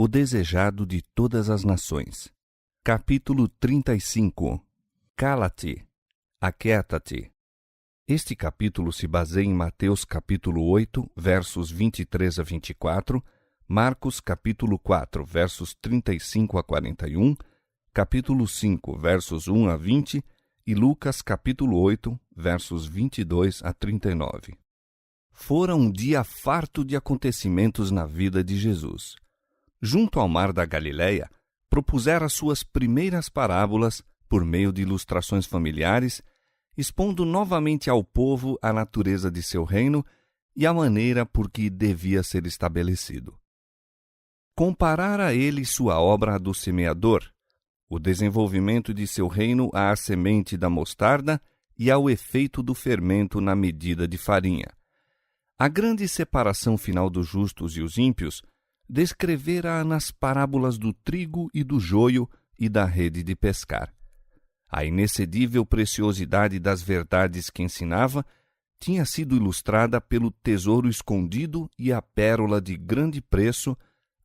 O desejado de todas as nações. Capítulo 35. Cala-te, aquieta-te. Este capítulo se baseia em Mateus capítulo 8, versos 23 a 24, Marcos capítulo 4, versos 35 a 41, capítulo 5, versos 1 a 20 e Lucas capítulo 8, versos 22 a 39. Fora um dia farto de acontecimentos na vida de Jesus. Junto ao mar da Galileia, propusera suas primeiras parábolas por meio de ilustrações familiares, expondo novamente ao povo a natureza de seu reino e a maneira por que devia ser estabelecido. Comparara ele sua obra à do semeador, o desenvolvimento de seu reino à semente da mostarda e ao efeito do fermento na medida de farinha. A grande separação final dos justos e os ímpios descrevera-a nas parábolas do trigo e do joio e da rede de pescar. A inexcedível preciosidade das verdades que ensinava tinha sido ilustrada pelo tesouro escondido e a pérola de grande preço,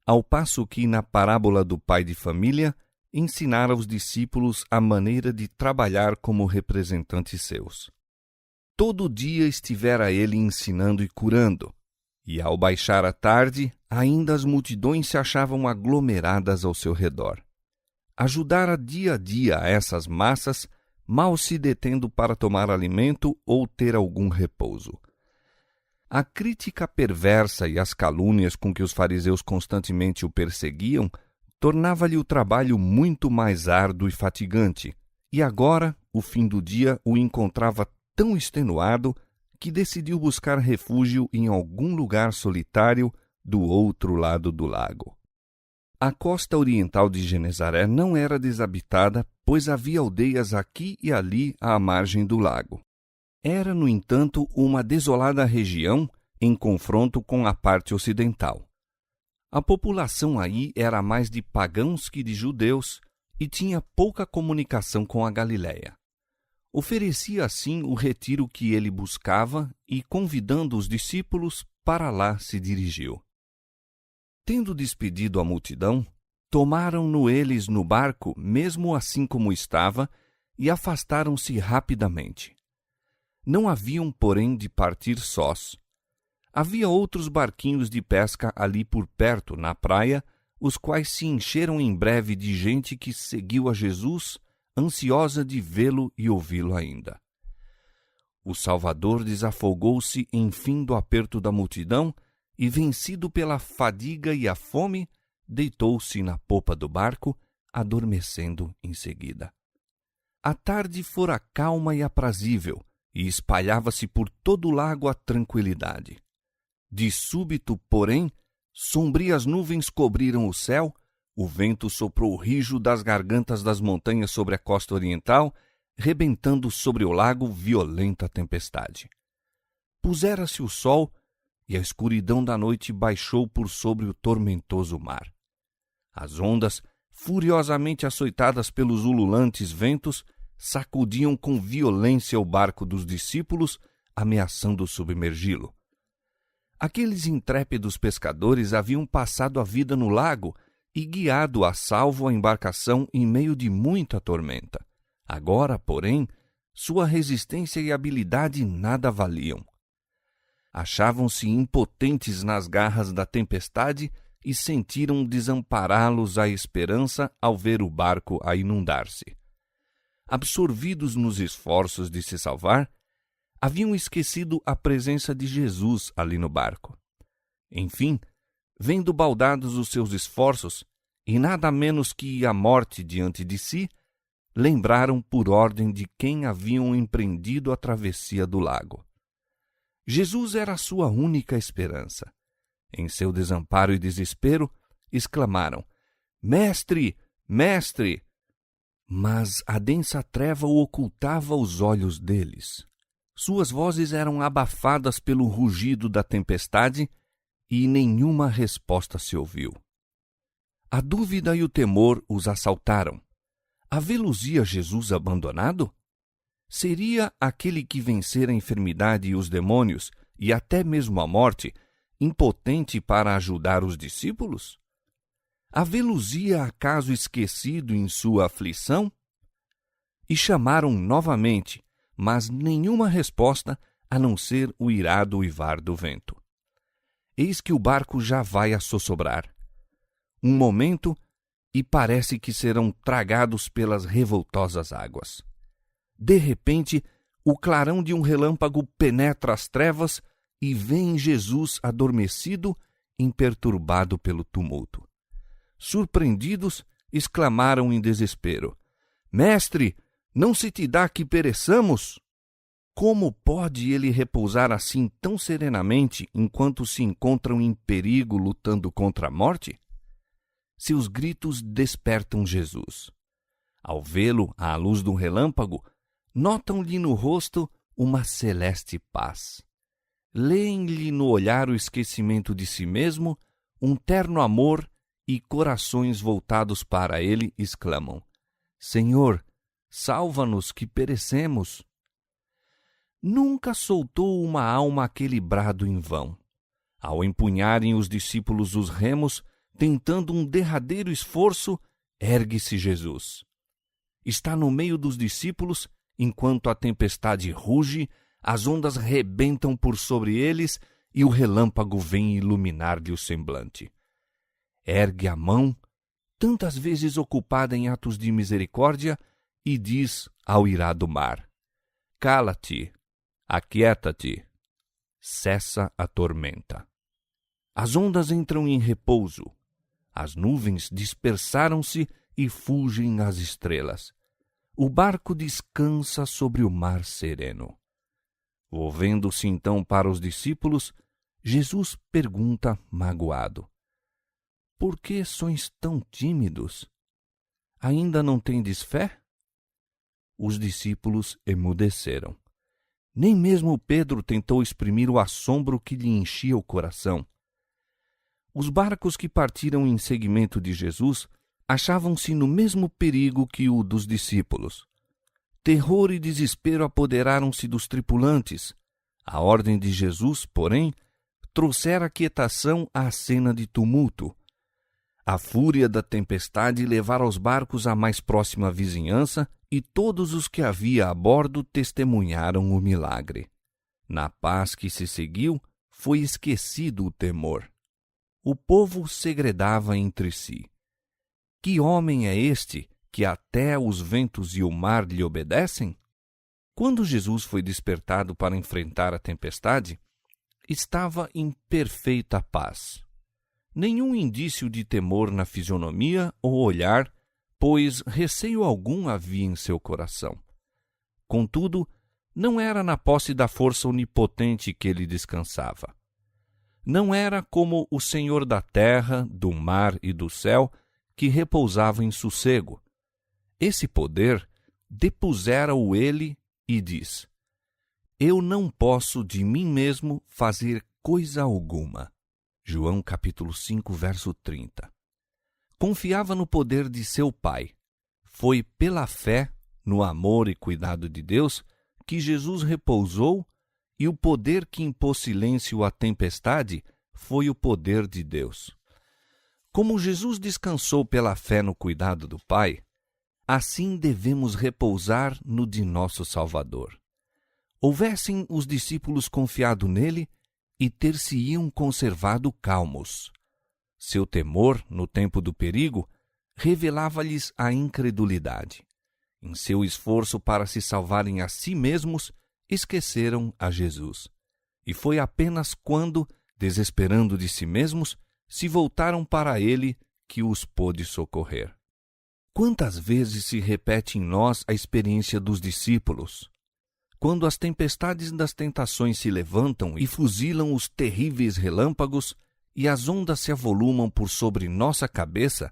ao passo que, na parábola do pai de família, ensinara aos discípulos a maneira de trabalhar como representantes seus. Todo dia estivera ele ensinando e curando, e ao baixar a tarde, ainda as multidões se achavam aglomeradas ao seu redor. Ajudara dia a dia a essas massas, mal se detendo para tomar alimento ou ter algum repouso. A crítica perversa e as calúnias com que os fariseus constantemente o perseguiam tornava-lhe o trabalho muito mais árduo e fatigante, e agora, o fim do dia o encontrava tão extenuado que decidiu buscar refúgio em algum lugar solitário do outro lado do lago. A costa oriental de Genezaré não era desabitada, pois havia aldeias aqui e ali à margem do lago. Era, no entanto, uma desolada região em confronto com a parte ocidental. A população aí era mais de pagãos que de judeus e tinha pouca comunicação com a Galiléia. Oferecia assim o retiro que ele buscava e, convidando os discípulos, para lá se dirigiu. Tendo despedido a multidão, tomaram-no eles no barco, mesmo assim como estava, e afastaram-se rapidamente. Não haviam, porém, de partir sós. Havia outros barquinhos de pesca ali por perto, na praia, os quais se encheram em breve de gente que seguiu a Jesus, ansiosa de vê-lo e ouvi-lo ainda. O Salvador desafogou-se, enfim, do aperto da multidão e, vencido pela fadiga e a fome, deitou-se na popa do barco, adormecendo em seguida. A tarde fora calma e aprazível, e espalhava-se por todo o lago a tranquilidade. De súbito, porém, sombrias nuvens cobriram o céu, o vento soprou rijo das gargantas das montanhas sobre a costa oriental, rebentando sobre o lago violenta tempestade. Pusera-se o sol, e a escuridão da noite baixou por sobre o tormentoso mar. As ondas, furiosamente açoitadas pelos ululantes ventos, sacudiam com violência o barco dos discípulos, ameaçando submergi-lo. Aqueles intrépidos pescadores haviam passado a vida no lago e guiado a salvo a embarcação em meio de muita tormenta. Agora, porém, sua resistência e habilidade nada valiam. Achavam-se impotentes nas garras da tempestade e sentiram desampará-los a esperança ao ver o barco a inundar-se. Absorvidos nos esforços de se salvar, haviam esquecido a presença de Jesus ali no barco. Enfim, vendo baldados os seus esforços, e nada menos que a morte diante de si, lembraram por ordem de quem haviam empreendido a travessia do lago. Jesus era a sua única esperança. Em seu desamparo e desespero, exclamaram: Mestre! Mestre! Mas a densa treva o ocultava os olhos deles. Suas vozes eram abafadas pelo rugido da tempestade e nenhuma resposta se ouviu. A dúvida e o temor os assaltaram. Havê-los-ia Jesus abandonado? Seria aquele que vencera a enfermidade e os demônios, e até mesmo a morte, impotente para ajudar os discípulos? Havê-los-ia acaso esquecido em sua aflição? E chamaram novamente, mas nenhuma resposta, a não ser o irado uivar do vento. Eis que o barco já vai a sossobrar. Um momento, e parece que serão tragados pelas revoltosas águas. De repente, o clarão de um relâmpago penetra as trevas e vêem Jesus adormecido, imperturbado pelo tumulto. Surpreendidos, exclamaram em desespero: Mestre, não se te dá que pereçamos? Como pode ele repousar assim tão serenamente enquanto se encontram em perigo lutando contra a morte? Seus gritos despertam Jesus. Ao vê-lo à luz do relâmpago, notam-lhe no rosto uma celeste paz. Leem-lhe no olhar o esquecimento de si mesmo, um terno amor, e corações voltados para ele exclamam: Senhor, salva-nos que perecemos. Nunca soltou uma alma aquele brado em vão. Ao empunharem os discípulos os remos, tentando um derradeiro esforço, ergue-se Jesus. Está no meio dos discípulos, enquanto a tempestade ruge, as ondas rebentam por sobre eles e o relâmpago vem iluminar-lhe o semblante. Ergue a mão, tantas vezes ocupada em atos de misericórdia, e diz ao irado mar: Cala-te, aquieta-te, cessa a tormenta. As ondas entram em repouso, as nuvens dispersaram-se e fugem as estrelas. O barco descansa sobre o mar sereno. Volvendo-se então para os discípulos, Jesus pergunta magoado: Por que sois tão tímidos? Ainda não tendes fé? Os discípulos emudeceram. Nem mesmo Pedro tentou exprimir o assombro que lhe enchia o coração. Os barcos que partiram em seguimento de Jesus achavam-se no mesmo perigo que o dos discípulos. Terror e desespero apoderaram-se dos tripulantes. A ordem de Jesus, porém, trouxera quietação à cena de tumulto. A fúria da tempestade levara os barcos à mais próxima vizinhança e todos os que havia a bordo testemunharam o milagre. Na paz que se seguiu, foi esquecido o temor. O povo segredava entre si: Que homem é este que até os ventos e o mar lhe obedecem? Quando Jesus foi despertado para enfrentar a tempestade, estava em perfeita paz. Nenhum indício de temor na fisionomia ou olhar, pois receio algum havia em seu coração. Contudo, não era na posse da força onipotente que ele descansava. Não era como o Senhor da terra, do mar e do céu, que repousava em sossego. Esse poder depusera-o ele e diz: Eu não posso de mim mesmo fazer coisa alguma. João capítulo 5, verso 30. Confiava no poder de seu Pai. Foi pela fé, no amor e cuidado de Deus, que Jesus repousou, e o poder que impôs silêncio à tempestade foi o poder de Deus. Como Jesus descansou pela fé no cuidado do Pai, assim devemos repousar no de nosso Salvador. Houvessem os discípulos confiado nele, e ter-se-iam conservado calmos. Seu temor, no tempo do perigo, revelava-lhes a incredulidade. Em seu esforço para se salvarem a si mesmos, esqueceram a Jesus. E foi apenas quando, desesperando de si mesmos, se voltaram para ele que os pôde socorrer. Quantas vezes se repete em nós a experiência dos discípulos? Quando as tempestades das tentações se levantam e fuzilam os terríveis relâmpagos e as ondas se avolumam por sobre nossa cabeça,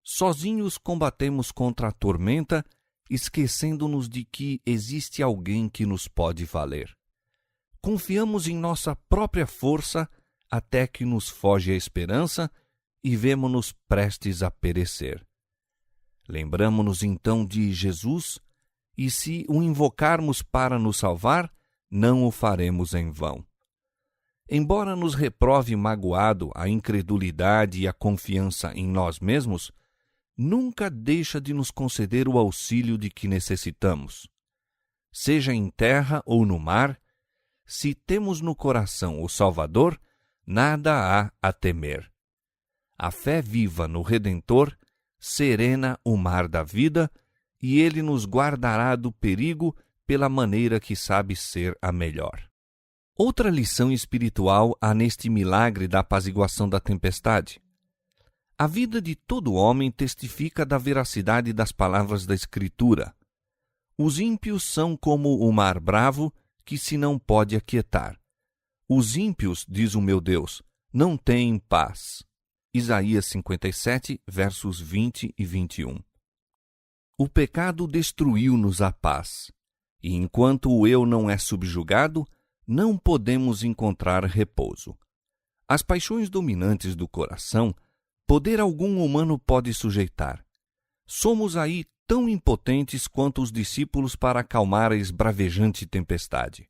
sozinhos combatemos contra a tormenta, esquecendo-nos de que existe alguém que nos pode valer. Confiamos em nossa própria força até que nos foge a esperança e vemo-nos prestes a perecer. Lembramo-nos então de Jesus, e se o invocarmos para nos salvar, não o faremos em vão. embora nos reprove magoado a incredulidade e a confiança em nós mesmos, nunca deixa de nos conceder o auxílio de que necessitamos. Seja em terra ou no mar, se temos no coração o Salvador, nada há a temer. A fé viva no Redentor serena o mar da vida, e ele nos guardará do perigo pela maneira que sabe ser a melhor. Outra lição espiritual há neste milagre da apaziguação da tempestade. A vida de todo homem testifica da veracidade das palavras da Escritura. Os ímpios são como o mar bravo que se não pode aquietar. Os ímpios, diz o meu Deus, não têm paz. Isaías 57, versos 20 e 21. O pecado destruiu-nos a paz, e enquanto o eu não é subjugado, não podemos encontrar repouso. As paixões dominantes do coração, poder algum humano pode sujeitar. Somos aí tão impotentes quanto os discípulos para acalmar a esbravejante tempestade.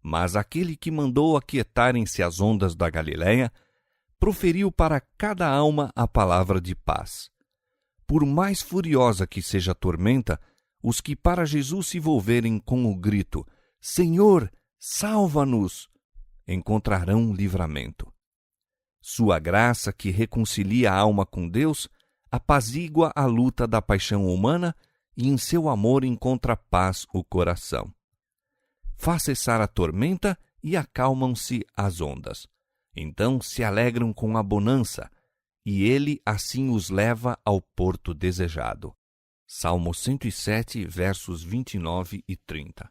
Mas aquele que mandou aquietarem-se as ondas da Galileia, proferiu para cada alma a palavra de paz. Por mais furiosa que seja a tormenta, os que para Jesus se volverem com o grito, Senhor, salva-nos, encontrarão livramento. Sua graça, que reconcilia a alma com Deus, apazigua a luta da paixão humana e em seu amor encontra paz o coração. Faz cessar a tormenta e acalmam-se as ondas. Então se alegram com a bonança, e ele assim os leva ao porto desejado. Salmo 107, versos 29 e 30.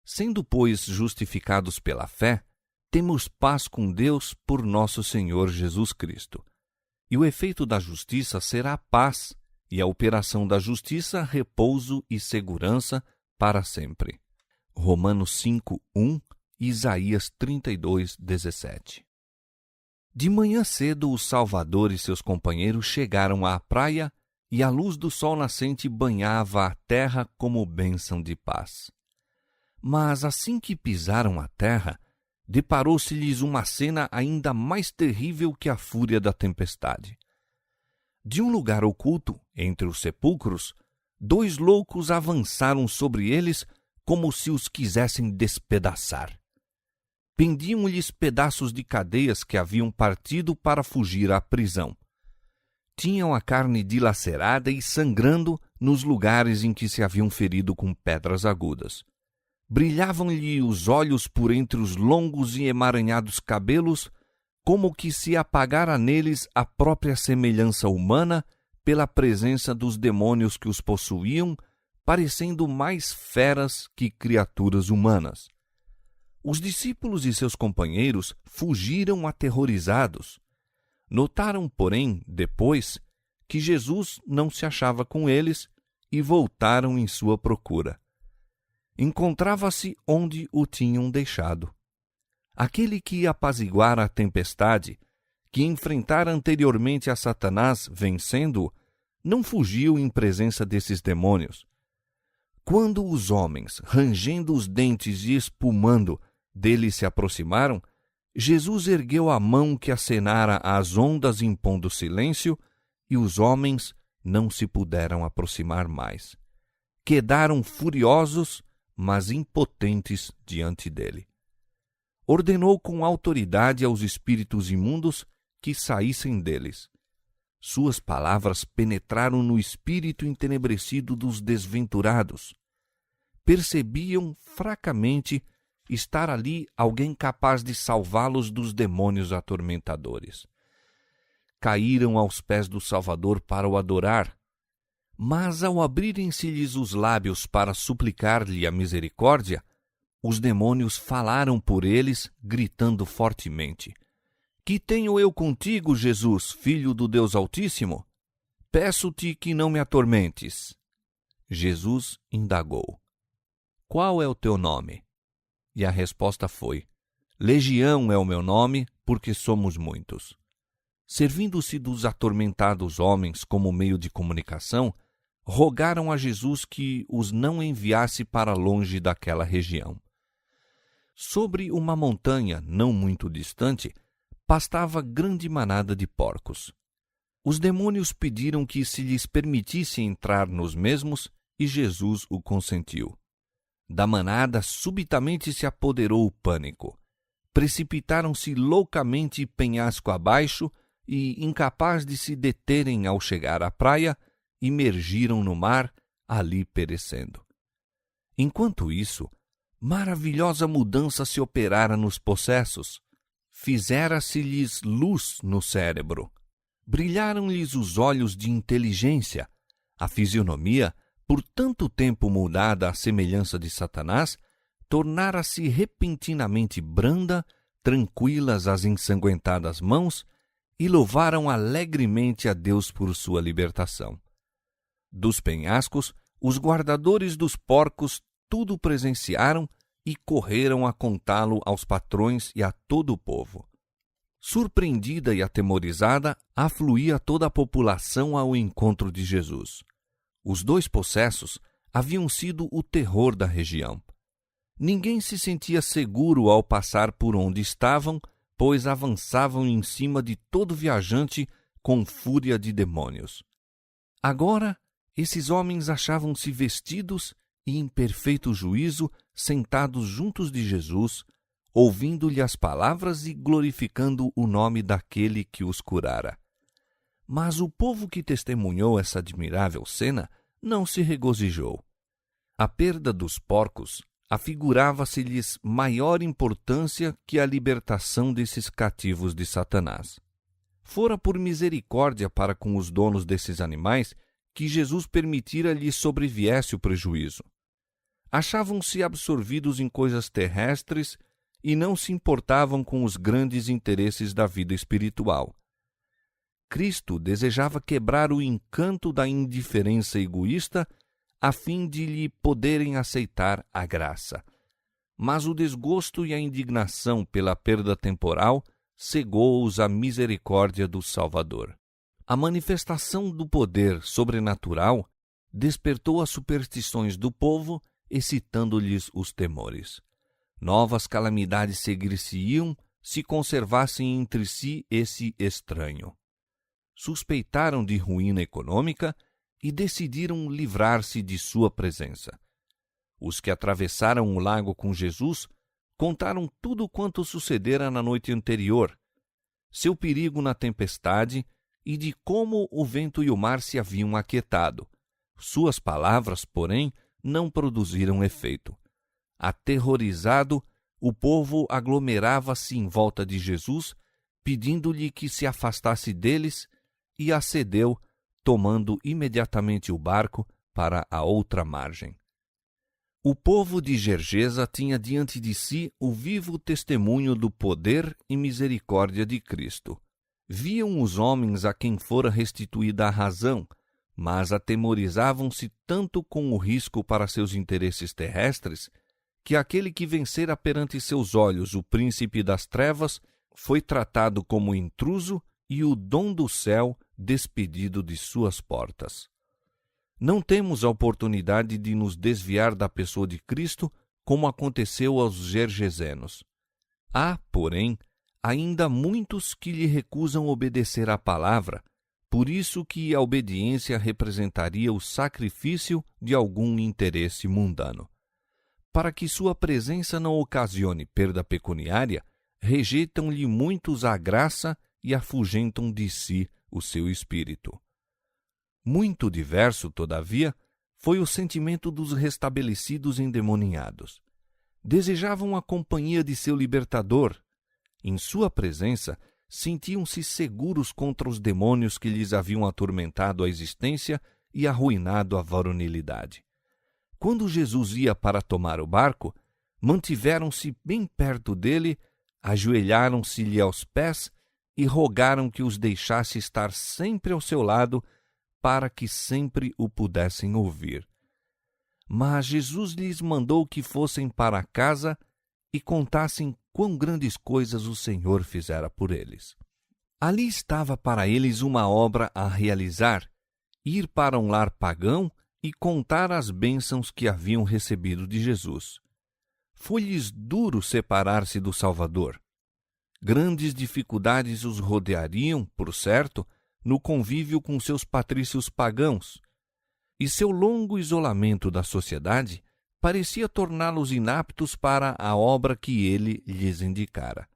Sendo, pois, justificados pela fé, temos paz com Deus por nosso Senhor Jesus Cristo. E o efeito da justiça será paz, e a operação da justiça, repouso e segurança para sempre. Romanos 5, 1 e Isaías 32, 17. De manhã cedo, o Salvador e seus companheiros chegaram à praia e a luz do sol nascente banhava a terra como bênção de paz. Mas assim que pisaram a terra, deparou-se-lhes uma cena ainda mais terrível que a fúria da tempestade. De um lugar oculto, entre os sepulcros, 2 loucos avançaram sobre eles como se os quisessem despedaçar. Pendiam-lhes pedaços de cadeias que haviam partido para fugir à prisão. Tinham a carne dilacerada e sangrando nos lugares em que se haviam ferido com pedras agudas. Brilhavam-lhe os olhos por entre os longos e emaranhados cabelos, como que se apagara neles a própria semelhança humana pela presença dos demônios que os possuíam, parecendo mais feras que criaturas humanas. Os discípulos e seus companheiros fugiram aterrorizados. Notaram, porém, depois, que Jesus não se achava com eles e voltaram em sua procura. Encontrava-se onde o tinham deixado. Aquele que apaziguara a tempestade, que enfrentara anteriormente a Satanás vencendo-o, não fugiu em presença desses demônios. Quando os homens, rangendo os dentes e espumando, dele se aproximaram, Jesus ergueu a mão que acenara às ondas impondo silêncio, e os homens não se puderam aproximar mais. Quedaram furiosos, mas impotentes diante dele. Ordenou com autoridade aos espíritos imundos que saíssem deles. Suas palavras penetraram no espírito entenebrecido dos desventurados. Percebiam fracamente estar ali alguém capaz de salvá-los dos demônios atormentadores. Caíram aos pés do Salvador para o adorar, mas ao abrirem-se-lhes os lábios para suplicar-lhe a misericórdia, os demônios falaram por eles, gritando fortemente: Que tenho eu contigo, Jesus, Filho do Deus Altíssimo? Peço-te que não me atormentes. Jesus indagou: Qual é o teu nome? E a resposta foi: Legião é o meu nome, porque somos muitos. Servindo-se dos atormentados homens como meio de comunicação, rogaram a Jesus que os não enviasse para longe daquela região. Sobre uma montanha não muito distante, pastava grande manada de porcos. Os demônios pediram que se lhes permitisse entrar nos mesmos, e Jesus o consentiu. Da manada subitamente se apoderou o pânico. Precipitaram-se loucamente penhasco abaixo e, incapaz de se deterem ao chegar à praia, imergiram no mar, ali perecendo. Enquanto isso, maravilhosa mudança se operara nos possessos. Fizera-se-lhes luz no cérebro. Brilharam-lhes os olhos de inteligência. A fisionomia, por tanto tempo mudada à semelhança de Satanás, tornara-se repentinamente branda, tranquilas as ensanguentadas mãos, e louvaram alegremente a Deus por sua libertação. Dos penhascos, os guardadores dos porcos tudo presenciaram e correram a contá-lo aos patrões e a todo o povo. Surpreendida e atemorizada, afluía toda a população ao encontro de Jesus. Os 2 possessos haviam sido o terror da região. Ninguém se sentia seguro ao passar por onde estavam, pois avançavam em cima de todo viajante com fúria de demônios. Agora, esses homens achavam-se vestidos e em perfeito juízo, sentados juntos de Jesus, ouvindo-lhe as palavras e glorificando o nome daquele que os curara. Mas o povo que testemunhou essa admirável cena não se regozijou. A perda dos porcos afigurava-se-lhes maior importância que a libertação desses cativos de Satanás. Fora por misericórdia para com os donos desses animais que Jesus permitira lhes sobreviesse o prejuízo. Achavam-se absorvidos em coisas terrestres e não se importavam com os grandes interesses da vida espiritual. Cristo desejava quebrar o encanto da indiferença egoísta a fim de lhe poderem aceitar a graça. Mas o desgosto e a indignação pela perda temporal cegou-os à misericórdia do Salvador. A manifestação do poder sobrenatural despertou as superstições do povo, excitando-lhes os temores. Novas calamidades seguir-se-iam se conservassem entre si esse estranho. Suspeitaram de ruína econômica e decidiram livrar-se de sua presença. Os que atravessaram o lago com Jesus contaram tudo quanto sucedera na noite anterior, seu perigo na tempestade e de como o vento e o mar se haviam aquietado. Suas palavras, porém, não produziram efeito. Aterrorizado, o povo aglomerava-se em volta de Jesus, pedindo-lhe que se afastasse deles, e acedeu, tomando imediatamente o barco para a outra margem. O povo de Gergesa tinha diante de si o vivo testemunho do poder e misericórdia de Cristo. Viam os homens a quem fora restituída a razão, mas atemorizavam-se tanto com o risco para seus interesses terrestres, que aquele que vencera perante seus olhos o príncipe das trevas foi tratado como intruso e o dom do céu despedido de suas portas. Não temos a oportunidade de nos desviar da pessoa de Cristo, como aconteceu aos gergesenos. Há, porém, ainda muitos que lhe recusam obedecer à palavra, por isso que a obediência representaria o sacrifício de algum interesse mundano. Para que sua presença não ocasione perda pecuniária, rejeitam-lhe muitos a graça e afugentam de si o seu espírito. Muito diverso, todavia, foi o sentimento dos restabelecidos endemoniados. Desejavam a companhia de seu libertador. Em sua presença, sentiam-se seguros contra os demônios que lhes haviam atormentado a existência e arruinado a varonilidade. Quando Jesus ia para tomar o barco, mantiveram-se bem perto dele, ajoelharam-se-lhe aos pés e rogaram que os deixasse estar sempre ao seu lado, para que sempre o pudessem ouvir. Mas Jesus lhes mandou que fossem para casa e contassem quão grandes coisas o Senhor fizera por eles. Ali estava para eles uma obra a realizar, ir para um lar pagão e contar as bênçãos que haviam recebido de Jesus. Foi-lhes duro separar-se do Salvador. Grandes dificuldades os rodeariam, por certo, no convívio com seus patrícios pagãos, e seu longo isolamento da sociedade parecia torná-los inaptos para a obra que ele lhes indicara.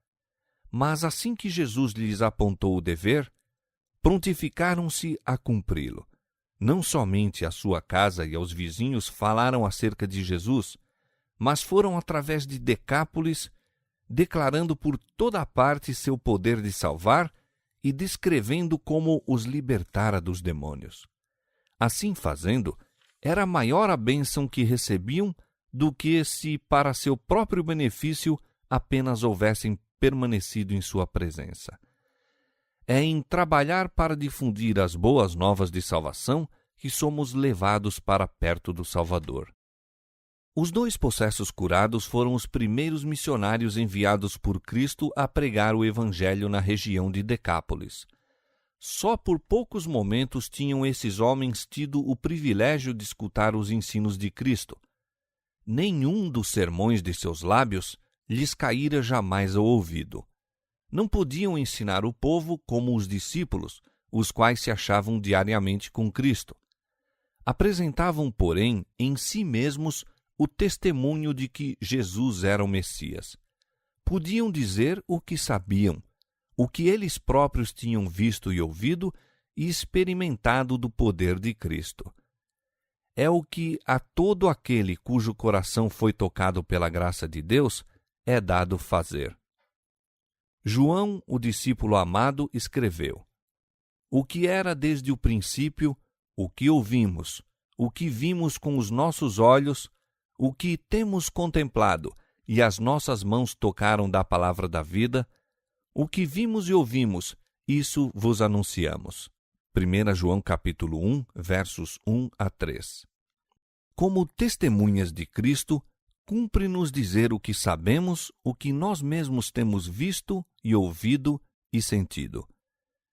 Mas assim que Jesus lhes apontou o dever, prontificaram-se a cumpri-lo. Não somente à sua casa e aos vizinhos falaram acerca de Jesus, mas foram através de Decápolis, declarando por toda a parte seu poder de salvar e descrevendo como os libertara dos demônios. Assim fazendo, era maior a bênção que recebiam do que se, para seu próprio benefício, apenas houvessem permanecido em sua presença. É em trabalhar para difundir as boas novas de salvação que somos levados para perto do Salvador. Os 2 possessos curados foram os primeiros missionários enviados por Cristo a pregar o Evangelho na região de Decápolis. Só por poucos momentos tinham esses homens tido o privilégio de escutar os ensinos de Cristo. Nenhum dos sermões de seus lábios lhes caíra jamais ao ouvido. Não podiam ensinar o povo como os discípulos, os quais se achavam diariamente com Cristo. Apresentavam, porém, em si mesmos o testemunho de que Jesus era o Messias. Podiam dizer o que sabiam, o que eles próprios tinham visto e ouvido e experimentado do poder de Cristo. É o que a todo aquele cujo coração foi tocado pela graça de Deus é dado fazer. João, o discípulo amado, escreveu: O que era desde o princípio, o que ouvimos, o que vimos com os nossos olhos, o que temos contemplado e as nossas mãos tocaram da palavra da vida, o que vimos e ouvimos, isso vos anunciamos. 1 João capítulo 1, versos 1 a 3. Como testemunhas de Cristo, cumpre-nos dizer o que sabemos, o que nós mesmos temos visto e ouvido e sentido.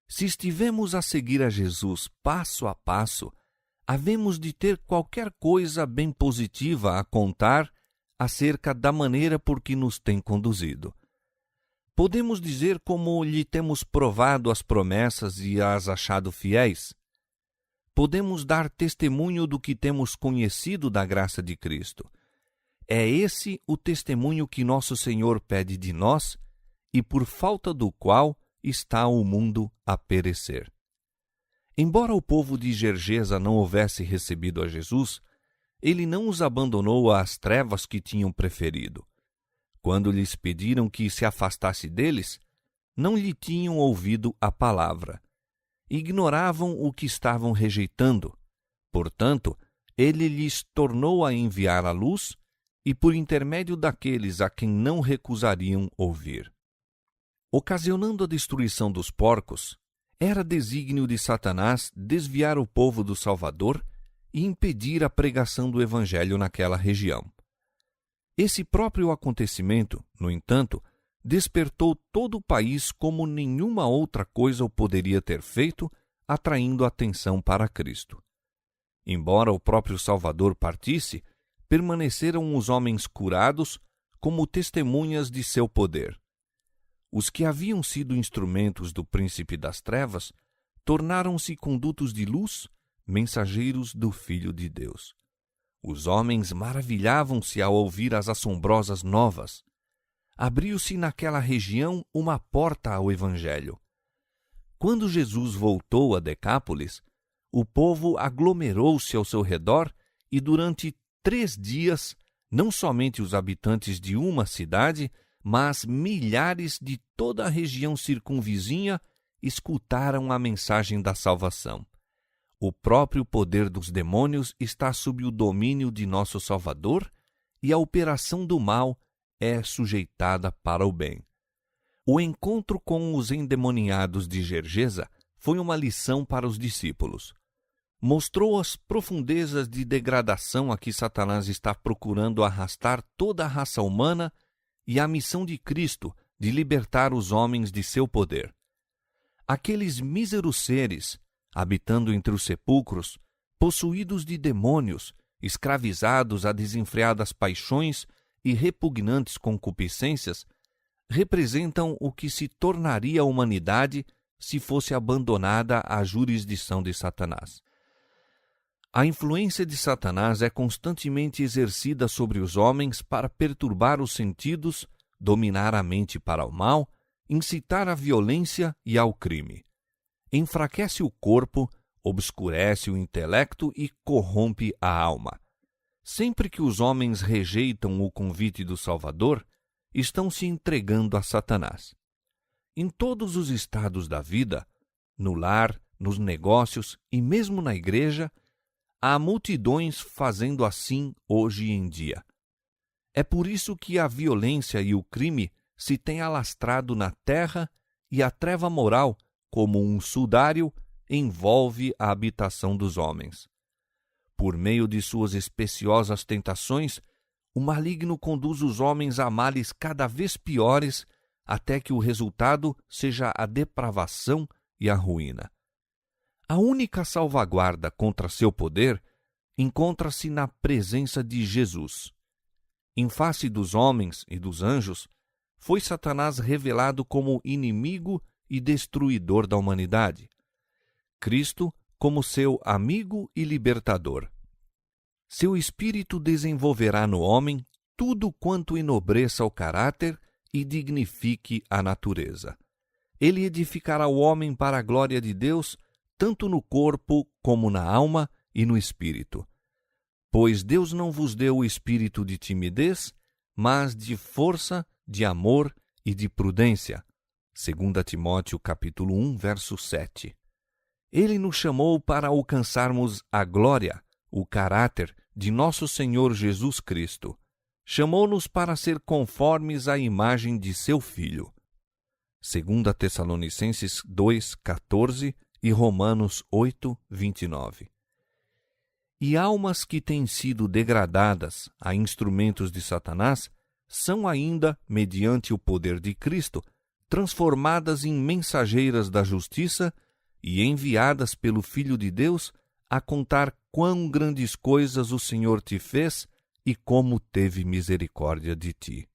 Se estivemos a seguir a Jesus passo a passo, havemos de ter qualquer coisa bem positiva a contar acerca da maneira por que nos tem conduzido. Podemos dizer como lhe temos provado as promessas e as achado fiéis. Podemos dar testemunho do que temos conhecido da graça de Cristo. É esse o testemunho que nosso Senhor pede de nós e por falta do qual está o mundo a perecer. Embora o povo de Gergesa não houvesse recebido a Jesus, ele não os abandonou às trevas que tinham preferido. Quando lhes pediram que se afastasse deles, não lhe tinham ouvido a palavra. Ignoravam o que estavam rejeitando. Portanto, ele lhes tornou a enviar a luz e por intermédio daqueles a quem não recusariam ouvir. Ocasionando a destruição dos porcos, era desígnio de Satanás desviar o povo do Salvador e impedir a pregação do Evangelho naquela região. Esse próprio acontecimento, no entanto, despertou todo o país como nenhuma outra coisa o poderia ter feito, atraindo atenção para Cristo. Embora o próprio Salvador partisse, permaneceram os homens curados como testemunhas de seu poder. Os que haviam sido instrumentos do príncipe das trevas tornaram-se condutos de luz, mensageiros do Filho de Deus. Os homens maravilhavam-se ao ouvir as assombrosas novas. Abriu-se naquela região uma porta ao Evangelho. Quando Jesus voltou a Decápolis, o povo aglomerou-se ao seu redor e durante 3 dias, não somente os habitantes de uma cidade, mas milhares de toda a região circunvizinha escutaram a mensagem da salvação. O próprio poder dos demônios está sob o domínio de nosso Salvador e a operação do mal é sujeitada para o bem. O encontro com os endemoniados de Gergesa foi uma lição para os discípulos. Mostrou as profundezas de degradação a que Satanás está procurando arrastar toda a raça humana e a missão de Cristo de libertar os homens de seu poder. Aqueles míseros seres, habitando entre os sepulcros, possuídos de demônios, escravizados a desenfreadas paixões e repugnantes concupiscências representam o que se tornaria a humanidade se fosse abandonada à jurisdição de Satanás. A influência de Satanás é constantemente exercida sobre os homens para perturbar os sentidos, dominar a mente para o mal, incitar à violência e ao crime. Enfraquece o corpo, obscurece o intelecto e corrompe a alma. Sempre que os homens rejeitam o convite do Salvador, estão se entregando a Satanás. Em todos os estados da vida, no lar, nos negócios e mesmo na igreja, há multidões fazendo assim hoje em dia. É por isso que a violência e o crime se têm alastrado na terra e a treva moral, como um sudário, envolve a habitação dos homens. Por meio de suas especiosas tentações, o maligno conduz os homens a males cada vez piores, até que o resultado seja a depravação e a ruína. A única salvaguarda contra seu poder encontra-se na presença de Jesus. Em face dos homens e dos anjos, foi Satanás revelado como inimigo e destruidor da humanidade. Cristo como seu amigo e libertador. Seu espírito desenvolverá no homem tudo quanto enobreça o caráter e dignifique a natureza. Ele edificará o homem para a glória de Deus, tanto no corpo como na alma e no espírito. Pois Deus não vos deu o espírito de timidez, mas de força, de amor e de prudência. 2 Timóteo capítulo 1, verso 7. Ele nos chamou para alcançarmos a glória, o caráter de nosso Senhor Jesus Cristo. Chamou-nos para ser conformes à imagem de seu Filho. 2 Tessalonicenses 2, 14 e Romanos 8, 29. E almas que têm sido degradadas a instrumentos de Satanás são ainda, mediante o poder de Cristo, transformadas em mensageiras da justiça e enviadas pelo Filho de Deus a contar quão grandes coisas o Senhor te fez e como teve misericórdia de ti.